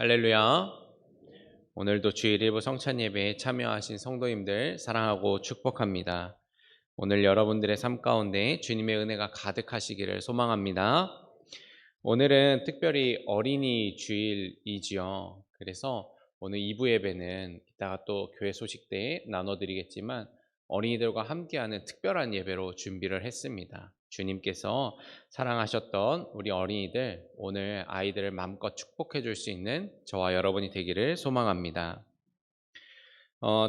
할렐루야. 오늘도 주일 일부 성찬 예배에 참여하신 성도님들 사랑하고 축복합니다. 오늘 여러분들의 삶 가운데 주님의 은혜가 가득하시기를 소망합니다. 오늘은 특별히 어린이 주일이지요. 그래서 오늘 2부 예배는 이따가 또 교회 소식 때 나눠드리겠지만 어린이들과 함께하는 특별한 예배로 준비를 했습니다. 주님께서 사랑하셨던 우리 어린이들, 오늘 아이들을 마음껏 축복해 줄 수 있는 저와 여러분이 되기를 소망합니다.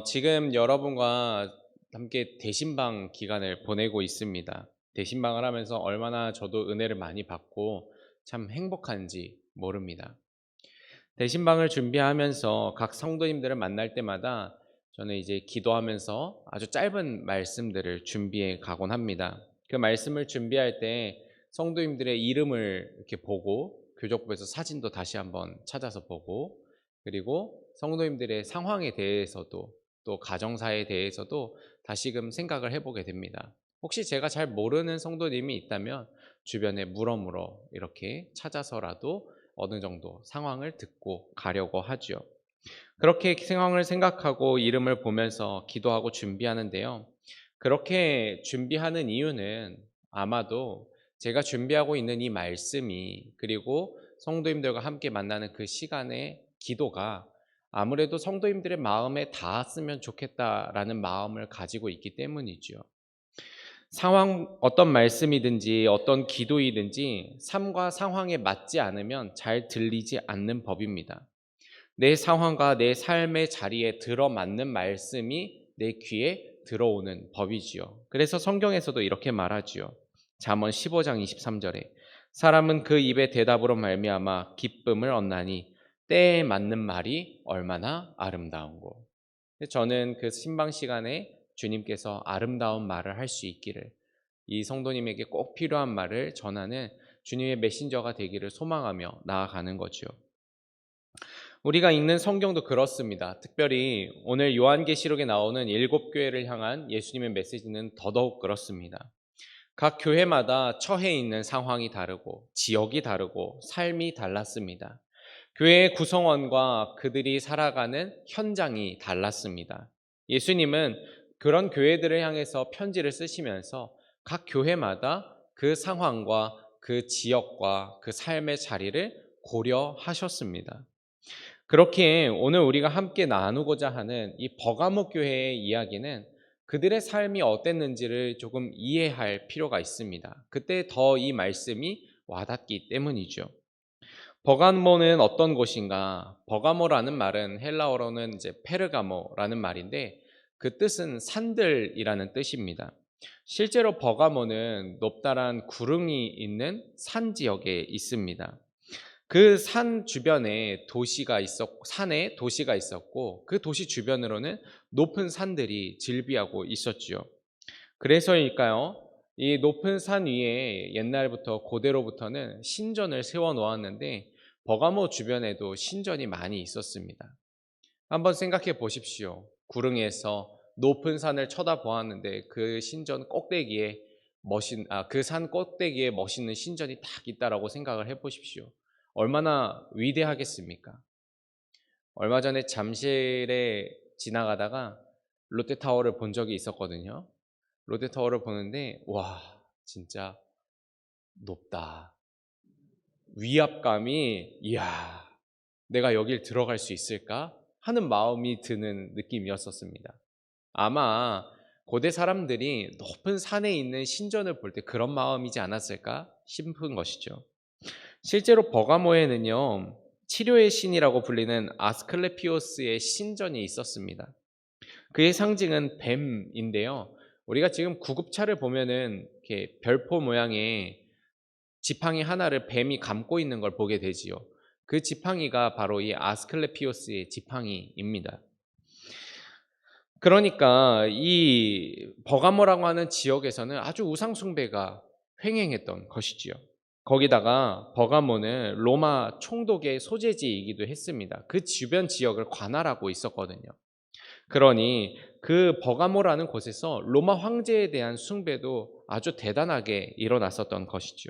지금 여러분과 함께 대신방 기간을 보내고 있습니다. 대신방을 하면서 얼마나 저도 은혜를 많이 받고 참 행복한지 모릅니다. 대신방을 준비하면서 각 성도님들을 만날 때마다 저는 이제 기도하면서 아주 짧은 말씀들을 준비해 가곤 합니다. 그 말씀을 준비할 때 성도님들의 이름을 이렇게 보고 교족부에서 사진도 다시 한번 찾아서 보고, 그리고 성도님들의 상황에 대해서도 또 가정사에 대해서도 다시금 생각을 해보게 됩니다. 혹시 제가 잘 모르는 성도님이 있다면 주변에 물어물어 이렇게 찾아서라도 어느 정도 상황을 듣고 가려고 하죠. 그렇게 상황을 생각하고 이름을 보면서 기도하고 준비하는데요. 그렇게 준비하는 이유는 아마도 제가 준비하고 있는 이 말씀이, 그리고 성도님들과 함께 만나는 그 시간의 기도가 아무래도 성도님들의 마음에 닿았으면 좋겠다라는 마음을 가지고 있기 때문이죠. 어떤 말씀이든지 어떤 기도이든지 삶과 상황에 맞지 않으면 잘 들리지 않는 법입니다. 내 상황과 내 삶의 자리에 들어맞는 말씀이 내 귀에 들어오는 법이지요. 그래서 성경에서도 이렇게 말하지요. 잠언 15장 23절에 사람은 그 입의 대답으로 말미암아 기쁨을 얻나니 때에 맞는 말이 얼마나 아름다운고. 저는 그 신방 시간에 주님께서 아름다운 말을 할 수 있기를, 이 성도님에게 꼭 필요한 말을 전하는 주님의 메신저가 되기를 소망하며 나아가는 거죠. 우리가 읽는 성경도 그렇습니다. 특별히 오늘 요한계시록에 나오는 7교회를 향한 예수님의 메시지는 더더욱 그렇습니다. 각 교회마다 처해 있는 상황이 다르고 지역이 다르고 삶이 달랐습니다. 교회의 구성원과 그들이 살아가는 현장이 달랐습니다. 예수님은 그런 교회들을 향해서 편지를 쓰시면서 각 교회마다 그 상황과 그 지역과 그 삶의 자리를 고려하셨습니다. 그렇게 오늘 우리가 함께 나누고자 하는 이 버가모 교회의 이야기는 그들의 삶이 어땠는지를 조금 이해할 필요가 있습니다. 그때 더 이 말씀이 와닿기 때문이죠. 버가모는 어떤 곳인가? 버가모라는 말은 헬라어로는 이제 페르가모라는 말인데 그 뜻은 산들이라는 뜻입니다. 실제로 버가모는 높다란 구릉이 있는 산 지역에 있습니다. 그 산 주변에 산에 도시가 있었고 그 도시 주변으로는 높은 산들이 즐비하고 있었지요. 그래서일까요? 이 높은 산 위에 옛날부터 고대로부터는 신전을 세워 놓았는데 버가모 주변에도 신전이 많이 있었습니다. 한번 생각해 보십시오. 구릉에서 높은 산을 쳐다보았는데 그 산 꼭대기에 멋있는 신전이 딱 있다라고 생각을 해 보십시오. 얼마나 위대하겠습니까? 얼마 전에 잠실에 지나가다가 롯데타워를 본 적이 있었거든요. 롯데타워를 보는데 와, 진짜 높다. 위압감이, 이야, 내가 여길 들어갈 수 있을까? 하는 마음이 드는 느낌이었었습니다. 아마 고대 사람들이 높은 산에 있는 신전을 볼 때 그런 마음이지 않았을까 싶은 것이죠. 실제로 버가모에는요, 치료의 신이라고 불리는 아스클레피오스의 신전이 있었습니다. 그의 상징은 뱀인데요. 우리가 지금 구급차를 보면은 이렇게 별표 모양의 지팡이 하나를 뱀이 감고 있는 걸 보게 되지요. 그 지팡이가 바로 이 아스클레피오스의 지팡이입니다. 그러니까 이 버가모라고 하는 지역에서는 아주 우상 숭배가 횡행했던 것이지요. 거기다가 버가모는 로마 총독의 소재지이기도 했습니다. 그 주변 지역을 관할하고 있었거든요. 그러니 그 버가모라는 곳에서 로마 황제에 대한 숭배도 아주 대단하게 일어났었던 것이죠.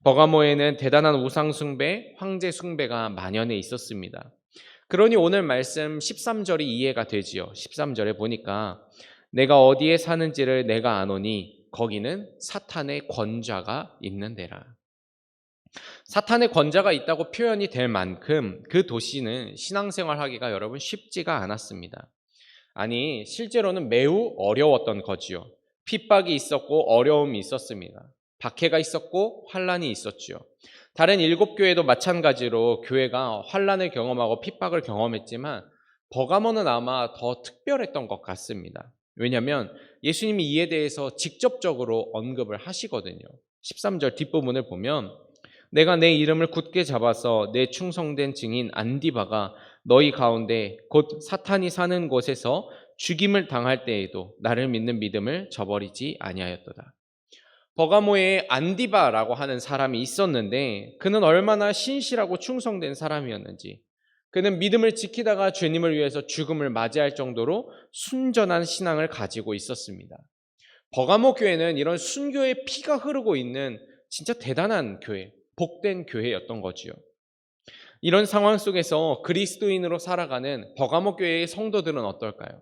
버가모에는 대단한 우상 숭배, 황제 숭배가 만연해 있었습니다. 그러니 오늘 말씀 13절이 이해가 되지요. 13절에 보니까 내가 어디에 사는지를 내가 아노니 거기는 사탄의 권좌가 있는 데라. 사탄의 권좌가 있다고 표현이 될 만큼 그 도시는 신앙생활하기가 여러분 쉽지가 않았습니다. 아니 실제로는 매우 어려웠던 거지요. 핍박이 있었고 어려움이 있었습니다. 박해가 있었고 환란이 있었지요. 다른 7교회도 마찬가지로 교회가 환란을 경험하고 핍박을 경험했지만 버가모는 아마 더 특별했던 것 같습니다. 왜냐하면 예수님이 이에 대해서 직접적으로 언급을 하시거든요. 13절 뒷부분을 보면 내가 내 이름을 굳게 잡아서 내 충성된 증인 안디바가 너희 가운데 곧 사탄이 사는 곳에서 죽임을 당할 때에도 나를 믿는 믿음을 저버리지 아니하였도다. 버가모에 안디바라고 하는 사람이 있었는데 그는 얼마나 신실하고 충성된 사람이었는지, 그는 믿음을 지키다가 주님을 위해서 죽음을 맞이할 정도로 순전한 신앙을 가지고 있었습니다. 버가모 교회는 이런 순교의 피가 흐르고 있는 진짜 대단한 교회, 복된 교회였던 거지요. 이런 상황 속에서 그리스도인으로 살아가는 버가모 교회의 성도들은 어떨까요?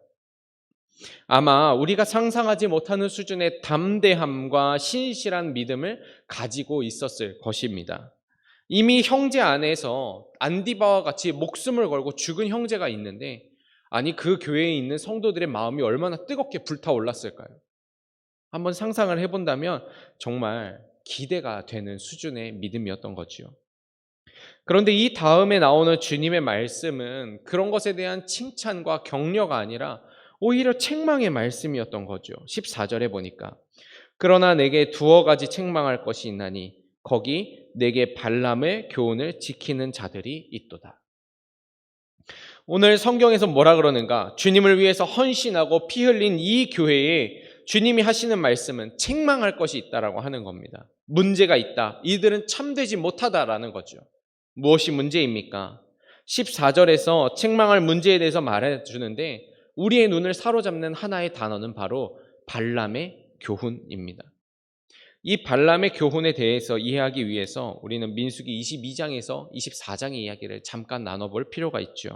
아마 우리가 상상하지 못하는 수준의 담대함과 신실한 믿음을 가지고 있었을 것입니다. 이미 형제 안에서 안디바와 같이 목숨을 걸고 죽은 형제가 있는데, 아니 그 교회에 있는 성도들의 마음이 얼마나 뜨겁게 불타올랐을까요? 한번 상상을 해본다면 정말 기대가 되는 수준의 믿음이었던 거지요. 그런데 이 다음에 나오는 주님의 말씀은 그런 것에 대한 칭찬과 격려가 아니라 오히려 책망의 말씀이었던 거죠. 14절에 보니까 그러나 내게 두어 가지 책망할 것이 있나니 거기 내게 발람의 교훈을 지키는 자들이 있도다. 오늘 성경에서 뭐라 그러는가? 주님을 위해서 헌신하고 피 흘린 이 교회에 주님이 하시는 말씀은 책망할 것이 있다라고 하는 겁니다. 문제가 있다. 이들은 참되지 못하다라는 거죠. 무엇이 문제입니까? 14절에서 책망할 문제에 대해서 말해주는데 우리의 눈을 사로잡는 하나의 단어는 바로 발람의 교훈입니다. 이 발람의 교훈에 대해서 이해하기 위해서 우리는 민수기 22장에서 24장의 이야기를 잠깐 나눠볼 필요가 있죠.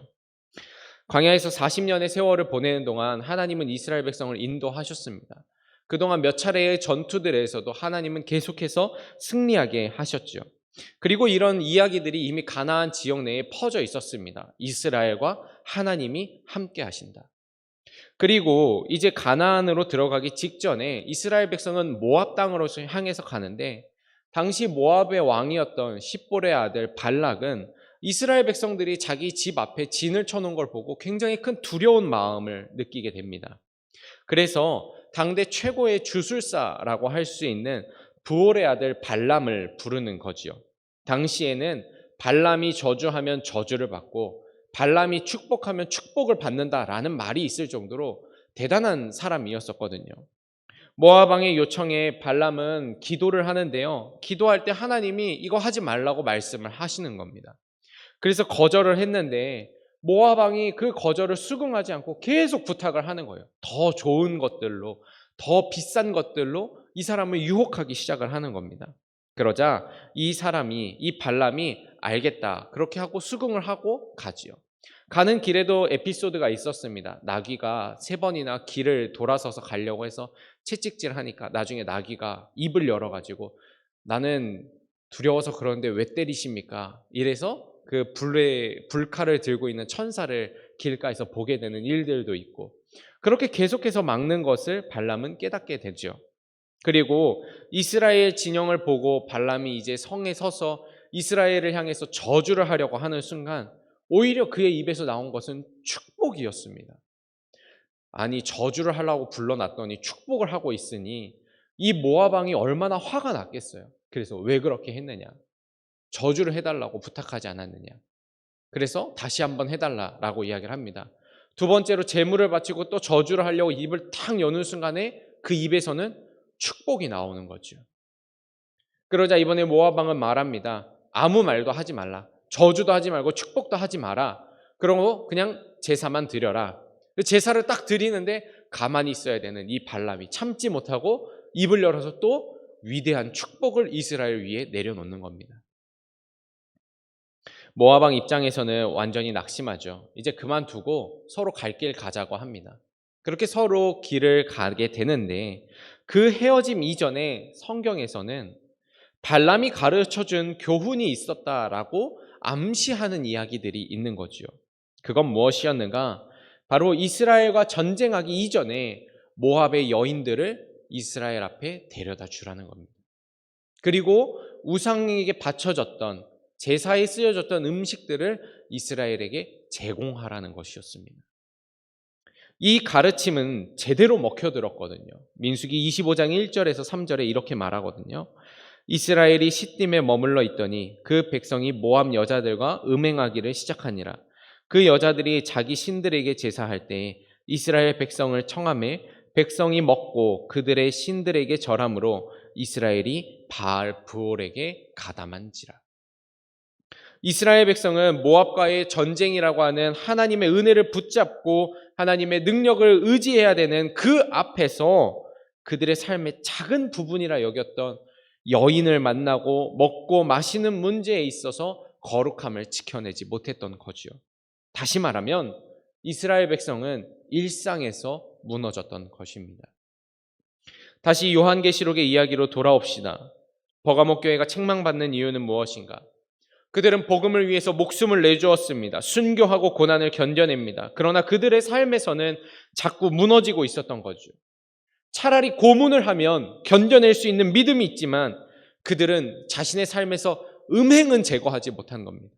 광야에서 40년의 세월을 보내는 동안 하나님은 이스라엘 백성을 인도하셨습니다. 그동안 몇 차례의 전투들에서도 하나님은 계속해서 승리하게 하셨죠. 그리고 이런 이야기들이 이미 가나안 지역 내에 퍼져 있었습니다. 이스라엘과 하나님이 함께 하신다. 그리고 이제 가나안으로 들어가기 직전에 이스라엘 백성은 모압 땅으로 향해서 가는데 당시 모압의 왕이었던 십볼의 아들 발락은 이스라엘 백성들이 자기 집 앞에 진을 쳐놓은 걸 보고 굉장히 큰 두려운 마음을 느끼게 됩니다. 그래서 당대 최고의 주술사라고 할 수 있는 부올의 아들 발람을 부르는 거지요. 당시에는 발람이 저주하면 저주를 받고 발람이 축복하면 축복을 받는다라는 말이 있을 정도로 대단한 사람이었었거든요. 모압 왕의 요청에 발람은 기도를 하는데요. 기도할 때 하나님이 이거 하지 말라고 말씀을 하시는 겁니다. 그래서 거절을 했는데 모압 왕이 그 거절을 수긍하지 않고 계속 부탁을 하는 거예요. 더 좋은 것들로, 더 비싼 것들로 이 사람을 유혹하기 시작을 하는 겁니다. 그러자 이 발람이 알겠다 그렇게 하고 수긍을 하고 가지요. 가는 길에도 에피소드가 있었습니다. 나귀가 3번이나 길을 돌아서서 가려고 해서 채찍질 하니까 나중에 나귀가 입을 열어가지고 나는 두려워서 그러는데 왜 때리십니까? 이래서 그 불칼을 들고 있는 천사를 길가에서 보게 되는 일들도 있고, 그렇게 계속해서 막는 것을 발람은 깨닫게 되죠. 그리고 이스라엘 진영을 보고 발람이 이제 성에 서서 이스라엘을 향해서 저주를 하려고 하는 순간 오히려 그의 입에서 나온 것은 축복이었습니다. 아니 저주를 하려고 불러놨더니 축복을 하고 있으니 이 모압 왕이 얼마나 화가 났겠어요. 그래서 왜 그렇게 했느냐? 저주를 해달라고 부탁하지 않았느냐? 그래서 다시 한번 해달라라고 이야기를 합니다. 두 번째로 제물을 바치고 또 저주를 하려고 입을 탁 여는 순간에 그 입에서는 축복이 나오는 거죠. 그러자 이번에 모압 왕은 말합니다. 아무 말도 하지 말라. 저주도 하지 말고 축복도 하지 마라. 그러고 그냥 제사만 드려라. 제사를 딱 드리는데 가만히 있어야 되는 이 발람이 참지 못하고 입을 열어서 또 위대한 축복을 이스라엘 위에 내려놓는 겁니다. 모압 왕 입장에서는 완전히 낙심하죠. 이제 그만두고 서로 갈 길 가자고 합니다. 그렇게 서로 길을 가게 되는데 그 헤어짐 이전에 성경에서는 발람이 가르쳐준 교훈이 있었다라고 암시하는 이야기들이 있는 거죠. 그건 무엇이었는가? 바로 이스라엘과 전쟁하기 이전에 모압의 여인들을 이스라엘 앞에 데려다 주라는 겁니다. 그리고 우상에게 바쳐졌던 제사에 쓰여졌던 음식들을 이스라엘에게 제공하라는 것이었습니다. 이 가르침은 제대로 먹혀들었거든요. 민수기 25장 1절에서 3절에 이렇게 말하거든요. 이스라엘이 시딤에 머물러 있더니 그 백성이 모압 여자들과 음행하기를 시작하니라. 그 여자들이 자기 신들에게 제사할 때에 이스라엘 백성을 청하매 백성이 먹고 그들의 신들에게 절함으로 이스라엘이 바알 브올에게 가담한지라. 이스라엘 백성은 모압과의 전쟁이라고 하는 하나님의 은혜를 붙잡고 하나님의 능력을 의지해야 되는 그 앞에서 그들의 삶의 작은 부분이라 여겼던 여인을 만나고 먹고 마시는 문제에 있어서 거룩함을 지켜내지 못했던 거지요. 다시 말하면 이스라엘 백성은 일상에서 무너졌던 것입니다. 다시 요한계시록의 이야기로 돌아옵시다. 버가모 교회가 책망받는 이유는 무엇인가? 그들은 복음을 위해서 목숨을 내주었습니다. 순교하고 고난을 견뎌냅니다. 그러나 그들의 삶에서는 자꾸 무너지고 있었던 거죠. 차라리 고문을 하면 견뎌낼 수 있는 믿음이 있지만 그들은 자신의 삶에서 음행은 제거하지 못한 겁니다.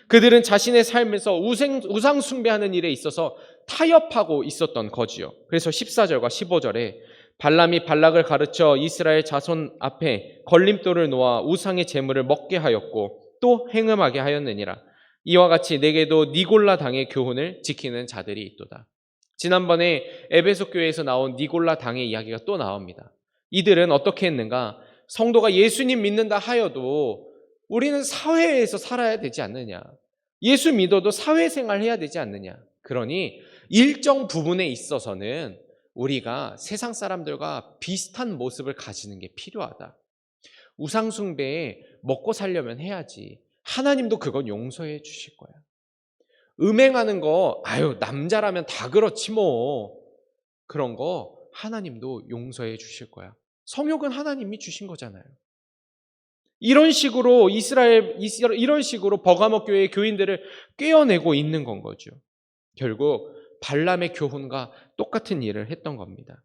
그들은 자신의 삶에서 우상 숭배하는 일에 있어서 타협하고 있었던 거지요. 그래서 14절과 15절에 발람이 발락을 가르쳐 이스라엘 자손 앞에 걸림돌을 놓아 우상의 제물을 먹게 하였고 또 행음하게 하였느니라. 이와 같이 내게도 니골라 당의 교훈을 지키는 자들이 있도다. 지난번에 에베소 교회에서 나온 니골라 당의 이야기가 또 나옵니다. 이들은 어떻게 했는가? 성도가 예수님 믿는다 하여도 우리는 사회에서 살아야 되지 않느냐? 예수 믿어도 사회생활 해야 되지 않느냐? 그러니 일정 부분에 있어서는 우리가 세상 사람들과 비슷한 모습을 가지는 게 필요하다. 우상숭배에 먹고 살려면 해야지. 하나님도 그건 용서해 주실 거야. 음행하는 거 남자라면 다 그렇지 뭐. 그런 거 하나님도 용서해 주실 거야. 성욕은 하나님이 주신 거잖아요. 이런 식으로 이런 식으로 버가모 교회의 교인들을 꿰어내고 있는 건 거죠. 결국 발람의 교훈과 똑같은 일을 했던 겁니다.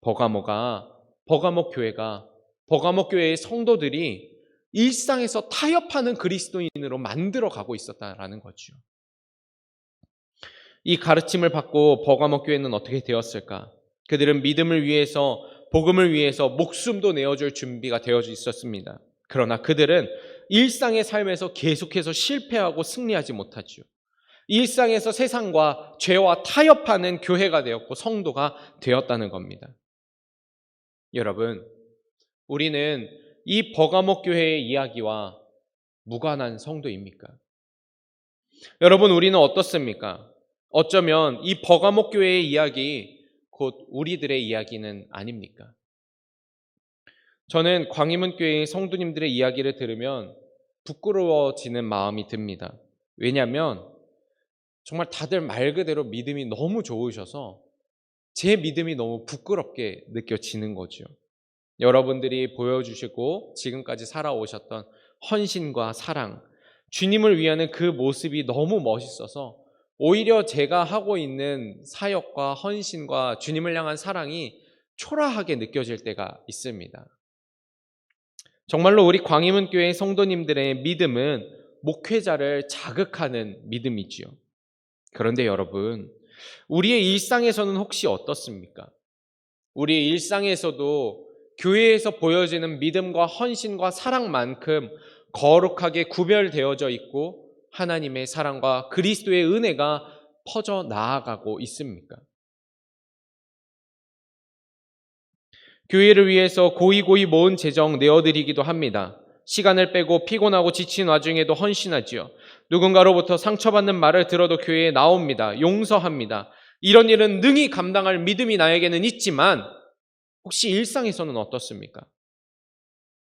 버가모 교회가 버가모 교회의 성도들이 일상에서 타협하는 그리스도인으로 만들어 가고 있었다라는 거죠. 이 가르침을 받고 버가모 교회는 어떻게 되었을까? 그들은 믿음을 위해서 복음을 위해서 목숨도 내어줄 준비가 되어져 있었습니다. 그러나 그들은 일상의 삶에서 계속해서 실패하고 승리하지 못하죠. 일상에서 세상과 죄와 타협하는 교회가 되었고 성도가 되었다는 겁니다. 여러분, 우리는 이 버가모 교회의 이야기와 무관한 성도입니까? 여러분, 우리는 어떻습니까? 어쩌면 이 버가모 교회의 이야기 곧 우리들의 이야기는 아닙니까? 저는 광희문 교회의 성도님들의 이야기를 들으면 부끄러워지는 마음이 듭니다. 왜냐하면 정말 다들 말 그대로 믿음이 너무 좋으셔서 제 믿음이 너무 부끄럽게 느껴지는 거죠. 여러분들이 보여주시고 지금까지 살아오셨던 헌신과 사랑, 주님을 위하는 그 모습이 너무 멋있어서 오히려 제가 하고 있는 사역과 헌신과 주님을 향한 사랑이 초라하게 느껴질 때가 있습니다. 정말로 우리 광희문 교회 성도님들의 믿음은 목회자를 자극하는 믿음이지요. 그런데 여러분, 우리의 일상에서는 혹시 어떻습니까? 우리의 일상에서도 교회에서 보여지는 믿음과 헌신과 사랑만큼 거룩하게 구별되어져 있고 하나님의 사랑과 그리스도의 은혜가 퍼져 나아가고 있습니까? 교회를 위해서 고이고이 모은 재정 내어드리기도 합니다. 시간을 빼고 피곤하고 지친 와중에도 헌신하지요. 누군가로부터 상처받는 말을 들어도 교회에 나옵니다. 용서합니다. 이런 일은 능히 감당할 믿음이 나에게는 있지만 혹시 일상에서는 어떻습니까?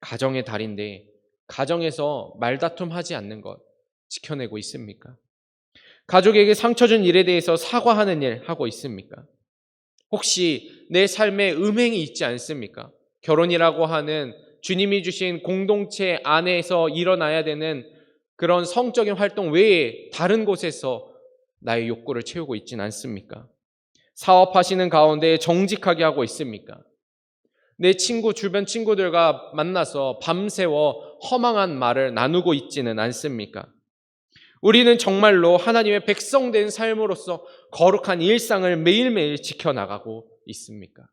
가정의 달인데 가정에서 말다툼하지 않는 것 지켜내고 있습니까? 가족에게 상처 준 일에 대해서 사과하는 일 하고 있습니까? 혹시 내 삶에 음행이 있지 않습니까? 결혼이라고 하는 주님이 주신 공동체 안에서 일어나야 되는 그런 성적인 활동 외에 다른 곳에서 나의 욕구를 채우고 있지는 않습니까? 사업하시는 가운데 정직하게 하고 있습니까? 내 친구, 주변 친구들과 만나서 밤새워 허망한 말을 나누고 있지는 않습니까? 우리는 정말로 하나님의 백성된 삶으로서 거룩한 일상을 매일매일 지켜나가고 있습니까?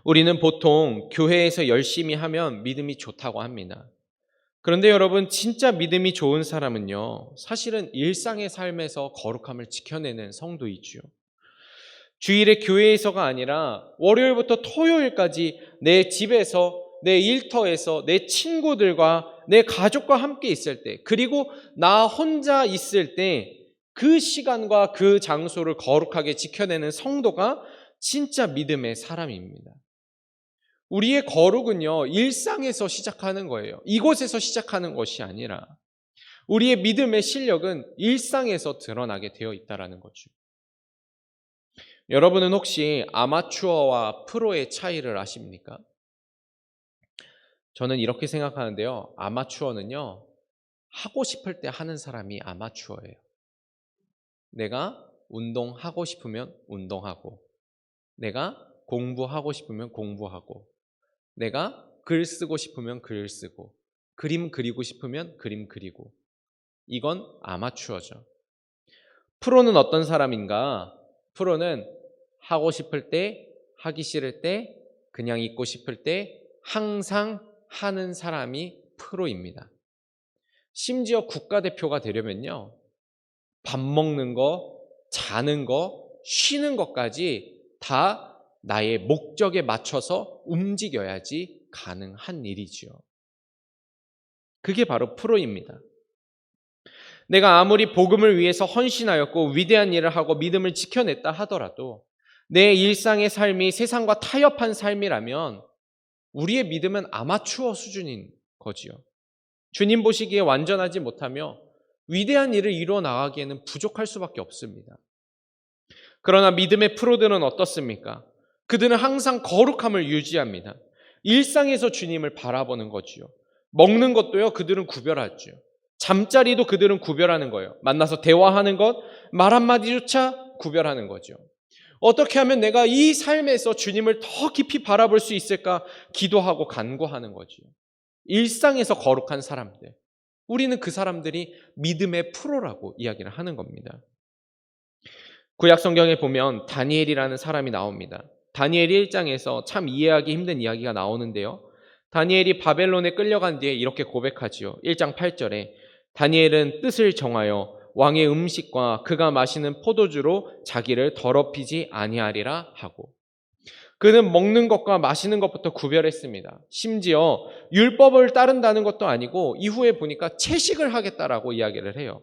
우리는 보통 교회에서 열심히 하면 믿음이 좋다고 합니다. 그런데 여러분, 진짜 믿음이 좋은 사람은요, 사실은 일상의 삶에서 거룩함을 지켜내는 성도이지요. 주일에 교회에서가 아니라 월요일부터 토요일까지 내 집에서, 내 일터에서, 내 친구들과 내 가족과 함께 있을 때, 그리고 나 혼자 있을 때 그 시간과 그 장소를 거룩하게 지켜내는 성도가 진짜 믿음의 사람입니다. 우리의 거룩은요, 일상에서 시작하는 거예요. 이곳에서 시작하는 것이 아니라 우리의 믿음의 실력은 일상에서 드러나게 되어 있다는 거죠. 여러분은 혹시 아마추어와 프로의 차이를 아십니까? 저는 이렇게 생각하는데요. 아마추어는요, 하고 싶을 때 하는 사람이 아마추어예요. 내가 운동하고 싶으면 운동하고, 내가 공부하고 싶으면 공부하고, 내가 글 쓰고 싶으면 글 쓰고, 그림 그리고 싶으면 그림 그리고. 이건 아마추어죠. 프로는 어떤 사람인가? 프로는 하고 싶을 때, 하기 싫을 때, 그냥 있고 싶을 때 항상 하는 사람이 프로입니다. 심지어 국가대표가 되려면요, 밥 먹는 거, 자는 거, 쉬는 것까지 다 나의 목적에 맞춰서 움직여야지 가능한 일이지요. 그게 바로 프로입니다. 내가 아무리 복음을 위해서 헌신하였고 위대한 일을 하고 믿음을 지켜냈다 하더라도 내 일상의 삶이 세상과 타협한 삶이라면 우리의 믿음은 아마추어 수준인 거지요. 주님 보시기에 완전하지 못하며 위대한 일을 이루어 나가기에는 부족할 수밖에 없습니다. 그러나 믿음의 프로들은 어떻습니까? 그들은 항상 거룩함을 유지합니다. 일상에서 주님을 바라보는 거지요. 먹는 것도요, 그들은 구별하죠. 잠자리도 그들은 구별하는 거예요. 만나서 대화하는 것, 말 한마디조차 구별하는 거죠. 어떻게 하면 내가 이 삶에서 주님을 더 깊이 바라볼 수 있을까 기도하고 간구하는 거지요. 일상에서 거룩한 사람들. 우리는 그 사람들이 믿음의 프로라고 이야기를 하는 겁니다. 구약 성경에 보면 다니엘이라는 사람이 나옵니다. 다니엘 1장에서 참 이해하기 힘든 이야기가 나오는데요. 다니엘이 바벨론에 끌려간 뒤에 이렇게 고백하지요. 1장 8절에 다니엘은 뜻을 정하여 왕의 음식과 그가 마시는 포도주로 자기를 더럽히지 아니하리라 하고, 그는 먹는 것과 마시는 것부터 구별했습니다. 심지어 율법을 따른다는 것도 아니고 이후에 보니까 채식을 하겠다라고 이야기를 해요.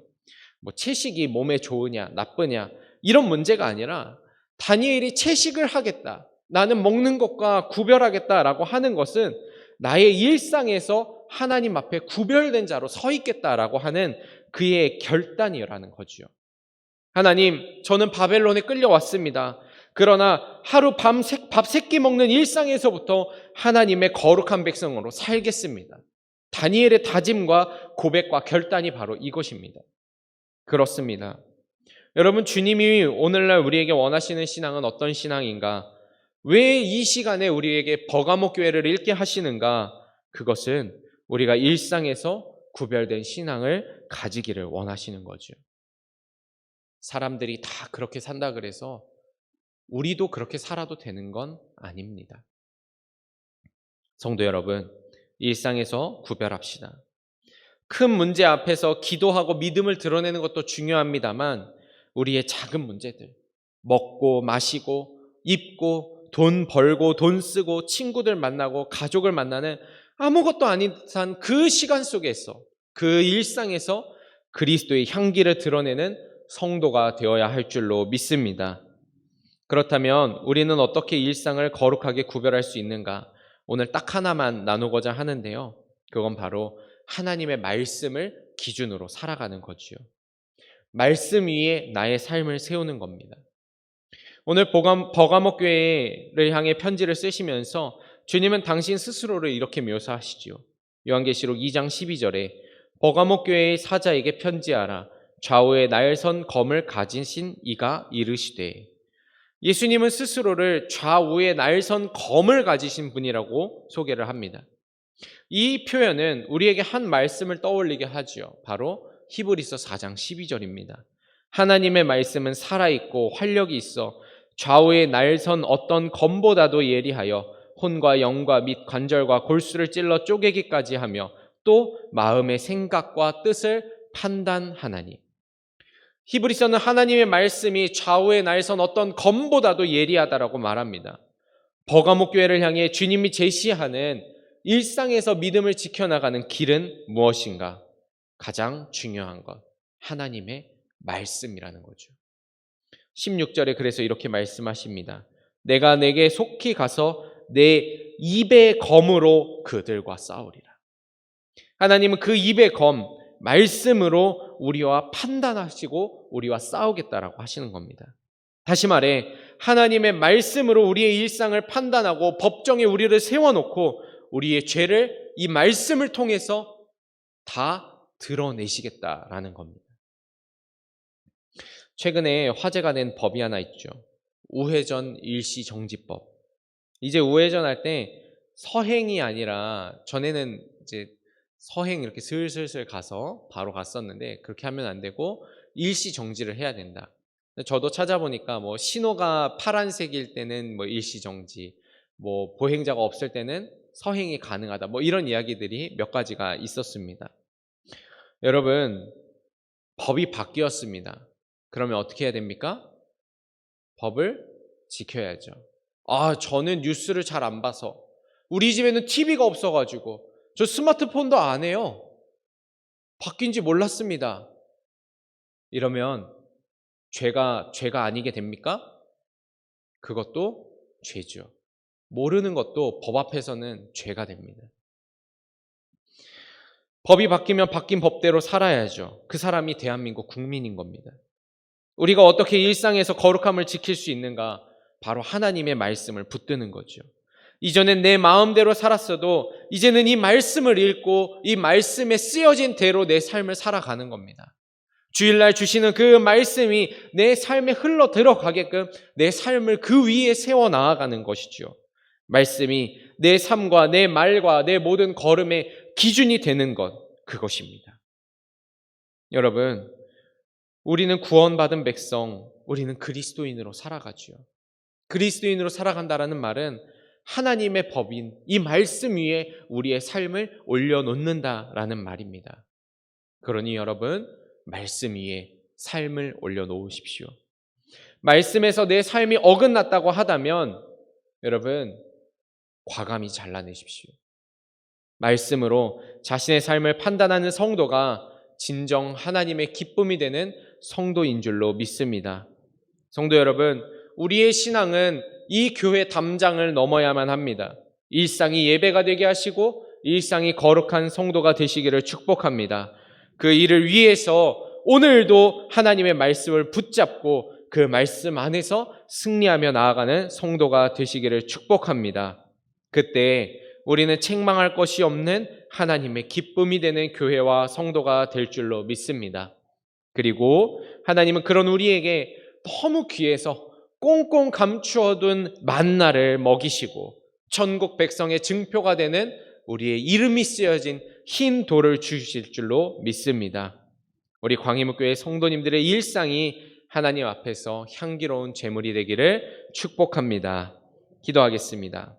채식이 몸에 좋으냐 나쁘냐 이런 문제가 아니라 다니엘이 채식을 하겠다, 나는 먹는 것과 구별하겠다라고 하는 것은 나의 일상에서 하나님 앞에 구별된 자로 서 있겠다라고 하는 그의 결단이라는 거죠. 하나님, 저는 바벨론에 끌려왔습니다. 그러나 하루 밥 3끼 먹는 일상에서부터 하나님의 거룩한 백성으로 살겠습니다. 다니엘의 다짐과 고백과 결단이 바로 이것입니다. 그렇습니다. 여러분, 주님이 오늘날 우리에게 원하시는 신앙은 어떤 신앙인가? 왜 이 시간에 우리에게 버가모 교회를 읽게 하시는가? 그것은 우리가 일상에서 구별된 신앙을 가지기를 원하시는 거죠. 사람들이 다 그렇게 산다 그래서 우리도 그렇게 살아도 되는 건 아닙니다. 성도 여러분, 일상에서 구별합시다. 큰 문제 앞에서 기도하고 믿음을 드러내는 것도 중요합니다만 우리의 작은 문제들, 먹고 마시고 입고 돈 벌고 돈 쓰고 친구들 만나고 가족을 만나는 아무것도 아닌 듯한 그 시간 속에서, 그 일상에서 그리스도의 향기를 드러내는 성도가 되어야 할 줄로 믿습니다. 그렇다면 우리는 어떻게 일상을 거룩하게 구별할 수 있는가? 오늘 딱 하나만 나누고자 하는데요. 그건 바로 하나님의 말씀을 기준으로 살아가는 거지요. 말씀 위에 나의 삶을 세우는 겁니다. 오늘 버가모 교회를 향해 편지를 쓰시면서 주님은 당신 스스로를 이렇게 묘사하시지요. 요한계시록 2장 12절에 버가모 교회의 사자에게 편지하라. 좌우에 날선 검을 가지신 이가 이르시되, 예수님은 스스로를 좌우에 날선 검을 가지신 분이라고 소개를 합니다. 이 표현은 우리에게 한 말씀을 떠올리게 하지요. 바로 히브리서 4장 12절입니다. 하나님의 말씀은 살아있고 활력이 있어 좌우에 날선 어떤 검보다도 예리하여 혼과 영과 및 관절과 골수를 찔러 쪼개기까지 하며 또 마음의 생각과 뜻을 판단하나니. 히브리서는 하나님의 말씀이 좌우에 날선 어떤 검보다도 예리하다라고 말합니다. 버가모 교회를 향해 주님이 제시하는 일상에서 믿음을 지켜나가는 길은 무엇인가? 가장 중요한 것, 하나님의 말씀이라는 거죠. 16절에 그래서 이렇게 말씀하십니다. 내가 내게 속히 가서 내 입의 검으로 그들과 싸우리라. 하나님은 그 입의 검, 말씀으로 우리와 판단하시고 우리와 싸우겠다라고 하시는 겁니다. 다시 말해 하나님의 말씀으로 우리의 일상을 판단하고 법정에 우리를 세워놓고 우리의 죄를 이 말씀을 통해서 다 드러내시겠다라는 겁니다. 최근에 화제가 된 법이 하나 있죠. 우회전 일시정지법. 이제 우회전 할 때 서행이 아니라, 전에는 이제 서행 이렇게 슬슬슬 가서 바로 갔었는데 그렇게 하면 안 되고 일시정지를 해야 된다. 저도 찾아보니까 뭐 신호가 파란색일 때는 뭐 일시정지, 뭐 보행자가 없을 때는 서행이 가능하다, 뭐 이런 이야기들이 몇 가지가 있었습니다. 여러분, 법이 바뀌었습니다. 그러면 어떻게 해야 됩니까? 법을 지켜야죠. 저는 뉴스를 잘 안 봐서, 우리 집에는 TV가 없어가지고, 저 스마트폰도 안 해요. 바뀐지 몰랐습니다. 이러면 죄가 아니게 됩니까? 그것도 죄죠. 모르는 것도 법 앞에서는 죄가 됩니다. 법이 바뀌면 바뀐 법대로 살아야죠. 그 사람이 대한민국 국민인 겁니다. 우리가 어떻게 일상에서 거룩함을 지킬 수 있는가? 바로 하나님의 말씀을 붙드는 거죠. 이전엔 내 마음대로 살았어도 이제는 이 말씀을 읽고 이 말씀에 쓰여진 대로 내 삶을 살아가는 겁니다. 주일날 주시는 그 말씀이 내 삶에 흘러 들어가게끔 내 삶을 그 위에 세워 나아가는 것이죠. 말씀이 내 삶과 내 말과 내 모든 걸음의 기준이 되는 것, 그것입니다. 여러분, 우리는 구원받은 백성, 우리는 그리스도인으로 살아가죠. 그리스도인으로 살아간다라는 말은 하나님의 법인 이 말씀 위에 우리의 삶을 올려놓는다라는 말입니다. 그러니 여러분, 말씀 위에 삶을 올려놓으십시오. 말씀에서 내 삶이 어긋났다고 하다면 여러분, 과감히 잘라내십시오. 말씀으로 자신의 삶을 판단하는 성도가 진정 하나님의 기쁨이 되는 성도인 줄로 믿습니다. 성도 여러분, 우리의 신앙은 이 교회 담장을 넘어야만 합니다. 일상이 예배가 되게 하시고 일상이 거룩한 성도가 되시기를 축복합니다. 그 일을 위해서 오늘도 하나님의 말씀을 붙잡고 그 말씀 안에서 승리하며 나아가는 성도가 되시기를 축복합니다. 그때 우리는 책망할 것이 없는 하나님의 기쁨이 되는 교회와 성도가 될 줄로 믿습니다. 그리고 하나님은 그런 우리에게 너무 귀해서 꽁꽁 감추어둔 만나를 먹이시고 천국 백성의 증표가 되는 우리의 이름이 쓰여진 흰 돌을 주실 줄로 믿습니다. 우리 광희문교회 성도님들의 일상이 하나님 앞에서 향기로운 제물이 되기를 축복합니다. 기도하겠습니다.